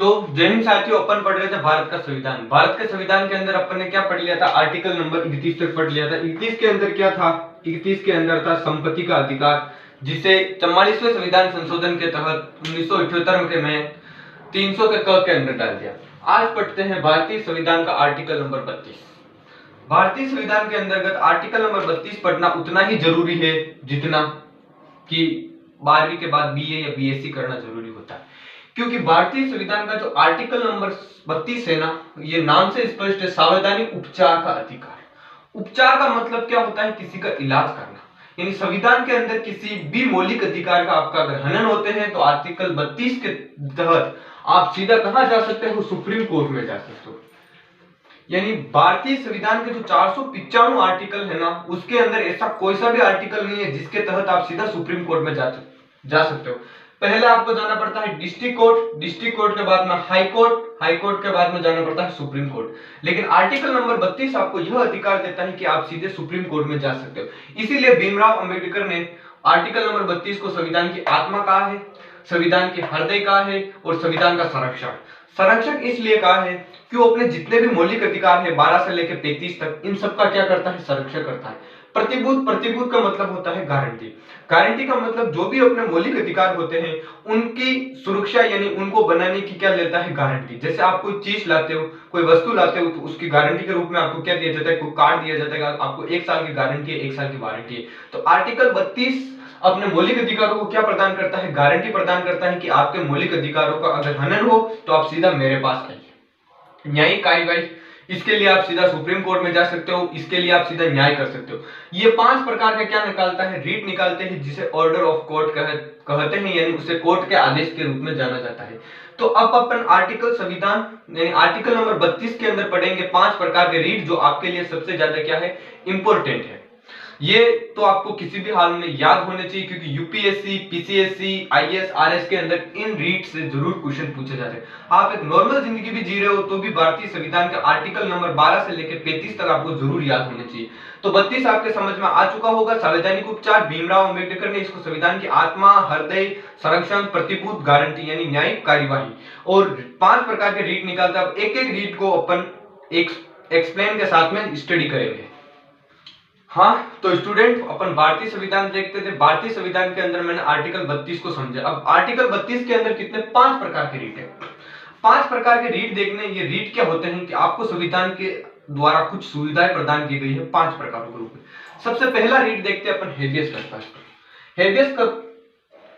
तो जय हिंद साथियों, अपन पढ़ रहे थे भारत का संविधान। भारत के संविधान के अंदर अपन ने क्या पढ़ लिया था? आर्टिकल नंबर 31 तक पढ़ लिया था। 31 के अंदर क्या था? 31 के अंदर था संपत्ति का अधिकार, जिसे 44वें संविधान संशोधन के तहत 1978 में 300 के क के अंदर डाल दिया। आज पढ़ते हैं भारतीय संविधान का आर्टिकल नंबर 32। भारतीय संविधान के अंतर्गत आर्टिकल नंबर 32 पढ़ना उतना ही जरूरी है जितना कि 12वीं के बाद बीए या बीएससी करना जरूरी होता है, क्योंकि भारतीय संविधान का जो आर्टिकल नंबर 32 है ना, ये नाम से स्पष्ट है, संवैधानिक उपचार का अधिकार। उपचार का मतलब क्या होता है? किसी का इलाज करना। यानी संविधान के अंदर किसी भी मौलिक अधिकार का आपका अगर हनन होते हैं तो आर्टिकल 32 के तहत आप सीधा कहां जा सकते हो? सुप्रीम कोर्ट में जा सकते हो। यानी भारतीय संविधान के जो 495 आर्टिकल है ना, उसके अंदर ऐसा कोई सा भी आर्टिकल नहीं है जिसके तहत आप सीधा सुप्रीम कोर्ट में जा सकते हो। पहले आपको जाना पड़ता है डिस्ट्रिक्ट कोर्ट, डिस्ट्रिक्ट कोर्ट के बाद में हाई कोर्ट, हाई कोर्ट के बाद में जाना पड़ता है सुप्रीम कोर्ट। लेकिन आर्टिकल नंबर 32 आपको यह अधिकार देता है कि आप सीधे सुप्रीम कोर्ट में जा सकते हो। इसीलिए भीमराव अंबेडकर ने आर्टिकल नंबर 32 को संविधान की आत्मा कहा है, संविधान के हृदय कहा है और संविधान का संरक्षक संरक्षक इसलिए कहा है कि वो अपने जितने भी मौलिक अधिकार है 12 से लेकर 35 तक, इन सब का क्या करता है? संरक्षण करता है। प्रतिबूत, प्रतिबूत का मतलब होता है गारंटी। गारंटी का मतलब जो भी अपने मौलिक अधिकार होते हैं उनकी सुरक्षा, यानी उनको बनाने की क्या लेता है? गारंटी। जैसे आप कोई चीज लाते हो, कोई वस्तु लाते हो, तो उसकी गारंटी के रूप में आपको क्या दिया जाता है? कोई कार्ड दिया जाता है, आपको 1 साल की गारंटी है, 1 साल की वारंटी है। तो आर्टिकल 32 अपने मौलिक अधिकारों को क्या प्रदान करता है? गारंटी प्रदान करता है कि आपके मौलिक अधिकारों का अगर हनन हो तो आप सीधा मेरे पास आइए। न्यायिक कार्यवाही, इसके लिए आप सीधा सुप्रीम कोर्ट में जा सकते हो, इसके लिए आप सीधा न्याय कर सकते हो। ये 5 प्रकार का क्या निकालता है? रीट निकालते हैं, जिसे ऑर्डर ऑफ कोर्ट कहते हैं, यानी उसे कोर्ट के आदेश के रूप में जाना जाता है। तो अब अपन आर्टिकल संविधान यानी आर्टिकल नंबर 32 के अंदर पढ़ेंगे 5 प्रकार के रीट, जो आपके लिए सबसे ज्यादा क्या है? इंपॉर्टेंट है। ये तो आपको किसी भी हाल में याद होने चाहिए, क्योंकि यूपीएससी, पीसीएससी, आईएएस, आरएस के अंदर इन रीट से जरूर क्वेश्चन पूछे जाते हैं। आप एक नॉर्मल जिंदगी भी जी रहे हो तो भी भारतीय संविधान के आर्टिकल नंबर 12 से लेकर 35 तक आपको जरूर याद होने चाहिए। तो 32 आपके समझ में आ चुका होगा। संवैधानिक उपचार, भीमराव अंबेडकर ने इसको संविधान की आत्मा, हृदय, संरक्षण, प्रतिभूत, गारंटी यानी न्यायिक कार्यवाही और 5 प्रकार के रीट निकालता है। एक एक रीट को अपन एक एक्सप्लेन के साथ में स्टडी करेंगे। हाँ, तो स्टूडेंट अपन भारतीय संविधान देखते थे। भारतीय संविधान के अंदर मैंने आर्टिकल 32 को समझा। अब आर्टिकल 32 के अंदर कितने? 5 प्रकार के रीट है। 5 प्रकार के रीट देखने, ये रीट क्या होते हैं कि आपको संविधान के द्वारा कुछ सुविधाएं प्रदान की गई है 5 प्रकारों के रूप में। सबसे पहला रीट देखते हैं अपन हेबियस कॉर्पस। हेबियस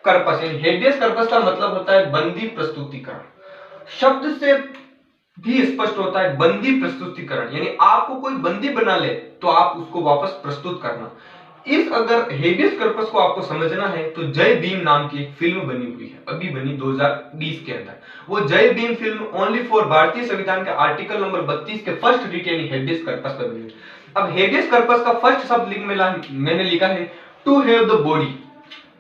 कॉर्पस यानी हेबियस कॉर्पस का मतलब होता है बंदी प्रस्तुतिकरण। शब्द से भी स्पष्ट होता है बंदी प्रस्तुतिकरण, यानी आपको कोई बंदी बना ले तो आप उसको वापस प्रस्तुत करना। इस अगर हेबियस कॉर्पस को आपको समझना है तो जय भीम नाम की एक फिल्म बनी हुई है, अभी बनी 2020 के अंदर। वो जय भीम फिल्म ओनली फॉर भारतीय संविधान के आर्टिकल नंबर 32 के फर्स्ट रीट यानी हेबियस कॉर्पस पर बनी हुई। अब हेबियस कॉर्पस का फर्स्ट शब्द मैंने लिखा है to have the body.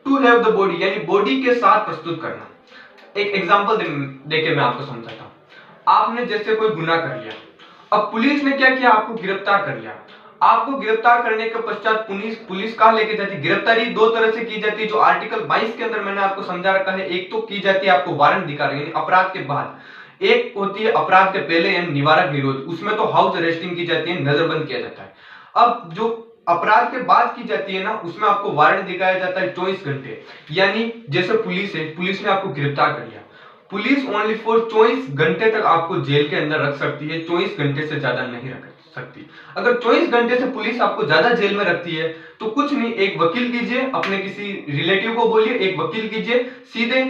To have the body यानी बॉडी के साथ प्रस्तुत करना। एक एग्जांपल देके मैं आपको समझाता हूं। आपने जैसे कोई गुनाह कर लिया, अब पुलिस ने क्या किया? आपको गिरफ्तार कर लिया। आपको गिरफ्तार करने के पश्चात पुलिस कहां लेके जाती है? गिरफ्तारी 2 तरह से की जाती है, जो आर्टिकल 22 के अंदर मैंने आपको समझा रखा है। एक तो की जाती है आपको वारंट दिखाकर, यानी अपराध के बाद। एक होती है अपराध के पहले यानी निवारक निरोध, उसमें तो हाउस अरेस्टिंग की जाती है, नजरबंद किया जाता है। अब जो अपराध के बाद की जाती है ना, उसमें आपको वारंट दिखाया जाता है 24 घंटे। यानी जैसे पुलिस है, पुलिस ने आपको गिरफ्तार कर लिया, पुलिस ओनली फॉर 24 घंटे तक आपको जेल के अंदर रख सकती है, 24 घंटे से ज्यादा नहीं रख सकती। अगर 24 घंटे से पुलिस आपको ज्यादा जेल में रखती है तो कुछ नहीं, एक वकील कीजिए, अपने किसी रिलेटिव को बोलिए, एक वकील कीजिए, सीधे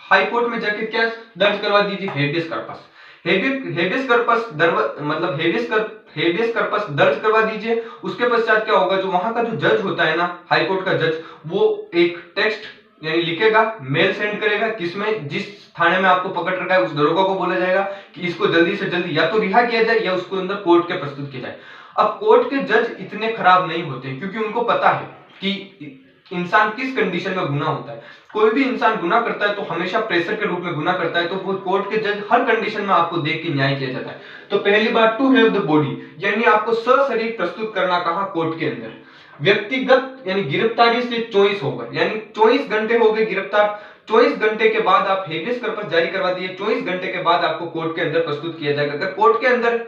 हाई कोर्ट में जाके क्या दर्ज करवा दीजिए? Habeas corpus. हेबियस कॉर्पस मतलब हेबियस कॉर्पस दर्ज करवा दीजिए। उसके पश्चात क्या होगा? जो वहां का जो जज होता है ना, हाई कोर्ट का जज, वो एक टेक्स्ट यानी लिखेगा, मेल सेंड करेगा, किसमें जिस थाने में आपको पकड़ रखा है उस दरोगा को बोला जाएगा कि इसको जल्दी से जल्दी या तो रिहा किया जाए या उसको अंदर कोर्ट के प्रस्तुत किया जाए। अब कोर्ट के जज इतने खराब नहीं होते, क्योंकि उनको पता है कि इंसान किस कंडीशन में गुनाह होता है। कोई भी इंसान गुनाह करता है तो हमेशा प्रेशर के रूप में गुनाह करता है, तो वो कोर्ट के जज हर कंडीशन में आपको देख के न्याय किया जाता है। तो पहली बात, टू हैव द बॉडी यानी आपको सशरीर प्रस्तुत करना कहा? कोर्ट के अंदर। व्यक्तिगत यानी गिरफ्तारी से 24 होगा, यानी 24 घंटे हो गए गिरफ्तार, 24 घंटे के बाद आप हेबियस कॉर्पस जारी करवा दिए, 24 घंटे के बाद आपको कोर्ट के अंदर प्रस्तुत किया जाएगा। अगर कोर्ट के अंदर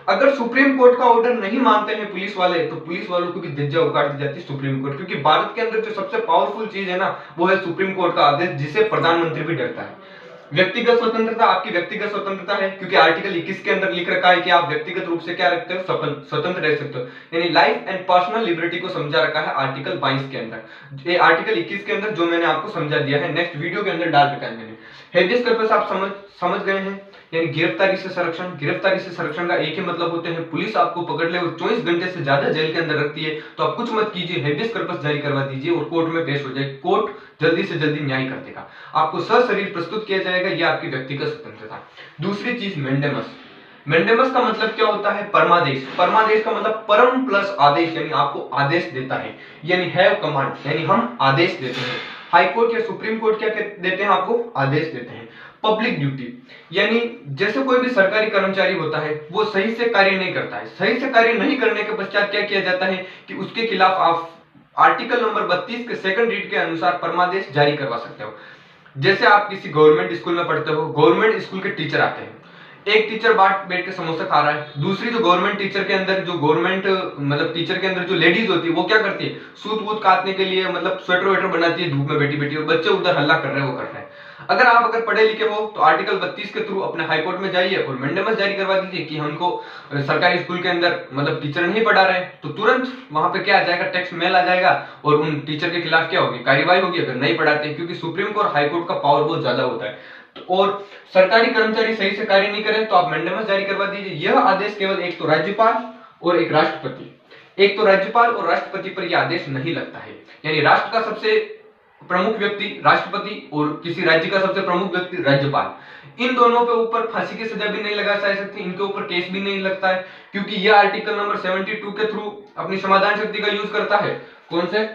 अगर सुप्रीम कोर्ट का ऑर्डर नहीं मानते हैं पुलिस वाले, तो पुलिस वालों को भी धज्जियां उखाड़ दी जाती है सुप्रीम कोर्ट, क्योंकि भारत के अंदर जो सबसे पावरफुल चीज है ना, वो है सुप्रीम कोर्ट का आदेश, जिसे प्रधानमंत्री भी डरता है। व्यक्तिगत स्वतंत्रता आपकी व्यक्तिगत स्वतंत्रता है, क्योंकि आर्टिकल 21 के अंदर लिख रखा है कि आप व्यक्तिगत रूप से क्या रखते हो, स्वतंत्र रह सकते हो, यानी लाइफ एंड पर्सनल लिबर्टी को समझा रखा है आर्टिकल 22 के अंदर। ये आर्टिकल 21 के अंदर जो मैंने आपको समझा दिया है, नेक्स्ट वीडियो के अंदर डाल रखा है मैंने। हेबियस कॉर्पस आप समझ गए हैं, यानी गिरफ्तारी से संरक्षण। गिरफ्तारी से संरक्षण का एक ही मतलब होते हैं, पुलिस आपको पकड़ ले और 24 घंटे से ज्यादा जेल के अंदर रखती है, तो आप कुछ मत कीजिए, हेबियस कॉर्पस जारी करवा दीजिए और कोर्ट में पेश हो जाए। कोर्ट जल्दी से जल्दी न्याय कर देगा, आपको सशरीर प्रस्तुत किया जाएगा, यह आपकी व्यक्तिगत स्वतंत्रता। दूसरी चीज मेंडेमस। मेंडेमस का मतलब क्या होता है, परमादेश। परमादेश का मतलब परम प्लस आदेश, यानी आपको आदेश देता है, यानी हैव कमांड, यानी हम आदेश देते हैं। हाई कोर्ट या सुप्रीम कोर्ट क्या देते हैं, आपको आदेश देते हैं। पब्लिक ड्यूटी, यानी जैसे कोई भी सरकारी कर्मचारी होता है, वो सही से कार्य नहीं करता है, सही से कार्य नहीं करने के पश्चात क्या किया जाता है कि उसके खिलाफ आप आर्टिकल नंबर 32 के सेकंड रीड के अनुसार परमादेश जारी करवा सकते हो। जैसे आप किसी गवर्नमेंट स्कूल में पढ़ते हो, गवर्नमेंट स्कूल के टीचर आते हैं, एक टीचर बैठ के समोसा खा रहा है, दूसरी जो गवर्नमेंट टीचर के अंदर जो गवर्नमेंट मतलब टीचर के अंदर जो लेडीज होती है, वो क्या करती है, सूत वूत काटने के लिए मतलब स्वेटर वेटर बनाती है धूप में बैठी बैठी, और बच्चे उधर हल्ला कर रहे हैं, वो कर रहे हैं। अगर पढ़े लिखे हो तो आर्टिकल 32 के थ्रू अपने हाई कोर्ट में जाइए और मेंडेमस जारी करवा दीजिए कि हमको सरकारी स्कूल के अंदर मतलब टीचर नहीं पढ़ा रहे, तो तुरंत वहां पे क्या आ जाएगा, टेक्स्ट मेल आ जाएगा और उन टीचर के खिलाफ क्या होगी, कार्रवाई होगी अगर नहीं पढ़ाते, क्योंकि सुप्रीम कोर्ट हाई कोर्ट का पावर बहुत ज्यादा होता है। और सरकारी कर्मचारी सही से कार्य नहीं करे तो आप मेंडेमस जारी करवा दीजिए। यह आदेश केवल एक तो राज्यपाल और एक राष्ट्रपति, एक तो राज्यपाल और राष्ट्रपति पर यह आदेश नहीं लगता है, यानी राष्ट्र का सबसे प्रमुख व्यक्ति राष्ट्रपति और किसी राज्य का सबसे प्रमुख व्यक्ति राज्यपाल, इन दोनों पे ऊपर फांसी की सजा भी नहीं लगा सकती, इनके ऊपर केस भी नहीं लगता है, क्योंकि यह आर्टिकल नंबर 72 के थ्रू अपनी समाधान शक्ति का यूज करता है। कौन से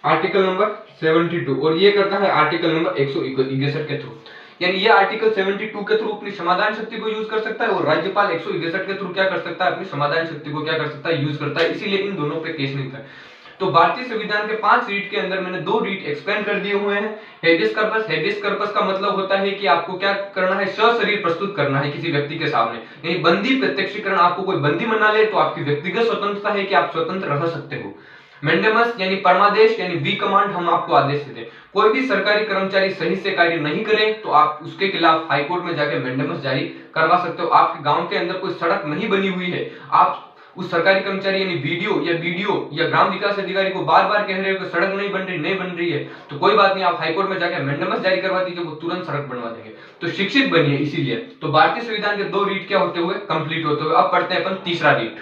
आर्टिकल नंबर 72, और ये करता है आर्टिकल नंबर 161 के थ्रू, यानी ये आर्टिकल 72 के थ्रू अपनी समाधान शक्ति को यूज कर सकता है और राज्यपाल 161 के थ्रू क्या कर सकता है, अपनी समाधान शक्ति को क्या कर सकता है, यूज करता है, इसीलिए इन दोनों पे केस नहीं था। तो भारतीय संविधान के 5 रीट के अंदर मैंने 2 रीट एक्सप्लेन कर दिए हुए हैं। हेबियस कॉर्पस, हेबियस कॉर्पस का मतलब होता है कि आपको क्या करना है, सशरीर प्रस्तुत करना है किसी व्यक्ति के सामने, यानी बंदी प्रत्यक्षीकरण, आपको कोई बंदी बना ले तो आपकी व्यक्तिगत स्वतंत्रता है कि आप स्वतंत्र रह सकते हो। मेंडेमस यानी परमादेश, यानी वी कमांड, हम आपको आदेश देते हैं। कोई भी सरकारी कर्मचारी सही से कार्य नहीं करे तो आप उसके खिलाफ हाई कोर्ट में जाकर मेंडेमस जारी करवा सकते हो। आपके गांव के अंदर कोई सड़क नहीं बनी हुई है, आप उस सरकारी कर्मचारी यानी बीडीओ या ग्राम विकास अधिकारी को बार बार कह रहे हो कि सड़क नहीं बन रही है, तो कोई बात नहीं, आप हाईकोर्ट में जाकर मेंडेमस जारी करवा दीजिए, वो तुरंत सड़क बनवा देंगे। तो शिक्षित बनिए। इसीलिए तो भारतीय संविधान के 2 रीट क्या होते हुए कंप्लीट होते हुए, अब पढ़ते हैं अपन तीसरा रीट।